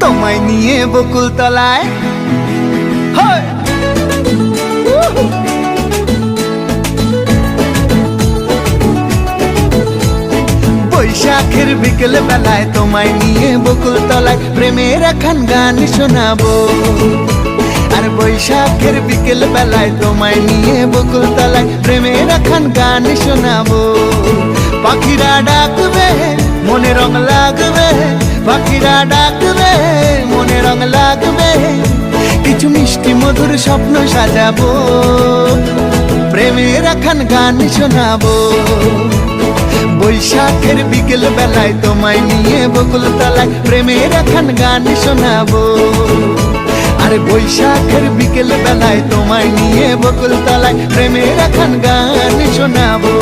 তোমায় নিয়ে বকুল তলায় বৈশাখের বিকেল বেলায় তোমায় নিয়ে বকুল তলায় প্রেমের একখান গান শোনাবো। আর বৈশাখের বিকেল বেলায় তোমায় নিয়ে বকুল তলায় প্রেমের একখান গান শোনাবো। পাখিরা ডাকবে মনে রং লাগবে, পাখিরা ডাকবে মনে রং লাগবে, কিছু মিষ্টি মধুর স্বপ্ন সাজাবো, প্রেমের একখান গান শোনাবো। বৈশাখের বিকেল বেলায় তোমায় নিয়ে বকুল তলায় প্রেমের একখান গান শোনাবো। আরে বৈশাখের বিকেল বেলায় তোমায় নিয়ে বকুল তলায় প্রেমের একখান গান শোনাবো।